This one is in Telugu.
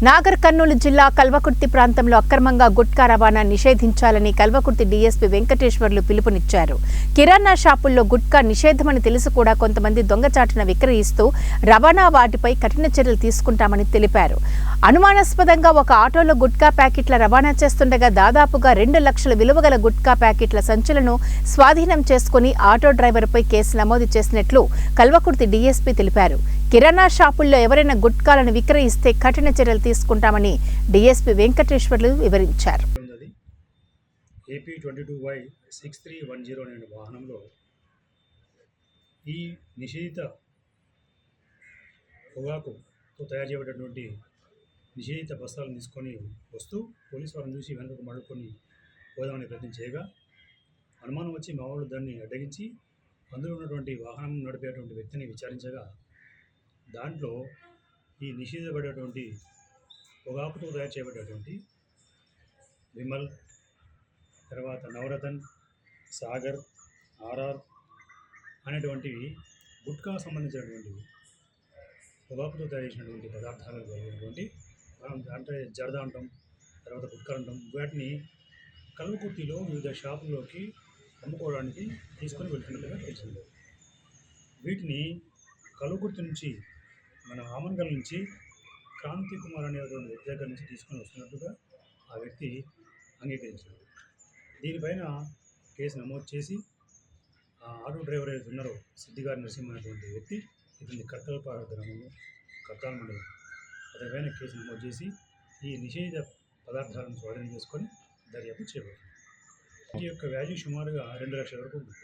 నాగర్ కర్నూలు జిల్లా కల్వకుర్తి ప్రాంతంలో అక్రమంగా గుట్కా రవాణా నిషేధించాలని కల్వకుర్తి డీఎస్పీ వెంకటేశ్వర్లు పిలుపునిచ్చారు. కిరాణా షాపుల్లో గుట్కా నిషేధమని తెలిసి కూడా కొంతమంది దొంగచాటున విక్రయిస్తూ రవాణా వాటిపై కఠిన చర్యలు తీసుకుంటామని తెలిపారు. అనుమానాస్పదంగా ఒక ఆటోలో గుట్కా ప్యాకెట్ల రవాణా చేస్తుండగా దాదాపుగా 2 లక్షల విలువగల గుట్కా ప్యాకెట్ల సంచులను స్వాధీనం చేసుకుని ఆటో డ్రైవర్పై కేసు నమోదు చేసినట్లు కల్వకుర్తి డీఎస్పీ తెలిపారు. కిరాణా షాపుల్లో ఎవరైనా గుట్కాలను విక్రయిస్తే కఠిన చర్యలు తీసుకుంటామని డీఎస్పీ వెంకటేశ్వర్లు వివరించారు. ఏపీ 22Y6310 అనే వాహనంలో ఈ నిషేధిత పొగాకుతో తయారు చేయబడినటువంటి నిషేధిత బస్తాలను తీసుకొని వస్తూ పోలీసు వారిని చూసి వెనుకకు మడుకొని పోదామని ప్రయత్నం చేయగా అనుమానం వచ్చి మా వాళ్ళు దాన్ని అడ్డగించి అందులో ఉన్నటువంటి వాహనం నడిపేటువంటి వ్యక్తిని విచారించగా దాంట్లో ఈ నిషేధపడేటువంటి పొగాకుతో తయారు చేయబడేటువంటి విమల్, తర్వాత నవరతన్, సాగర్, ఆర్ఆర్ అనేటువంటివి గుట్కా సంబంధించినటువంటివి పొగాకుతో తయారు చేసినటువంటి పదార్థాలు కలిగినటువంటి మనం అంటే జర్దా అంటాం, తర్వాత గుట్కా అంటాం. వాటిని కల్వకుర్తిలో వివిధ షాపుల్లోకి అమ్ముకోవడానికి తీసుకొని వెళ్తున్నట్టుగా తెలిసింది. వీటిని కల్వకుర్తి నుంచి మన ఆమన్గల్ నుంచి క్రాంతి కుమార్ అనేటువంటి వ్యక్తి దగ్గర నుంచి తీసుకొని వస్తున్నట్టుగా ఆ వ్యక్తి అంగీకరించాడు. దీనిపైన కేసు నమోదు చేసి ఆ ఆటో డ్రైవర్ ఏదైతే ఉన్నారో సిద్ధిగారి నరసింహ అనేటువంటి వ్యక్తి ఇతని కట్టలపాడు గ్రామంలో కట్టాల మండలం అతనిపైన కేసు నమోదు చేసి ఈ నిషేధ పదార్థాలను స్వాధీనం చేసుకొని దర్యాప్తు చేపట్టింది. ఈ యొక్క వాల్యూ సుమారుగా 2 లక్షల వరకు ఉంది.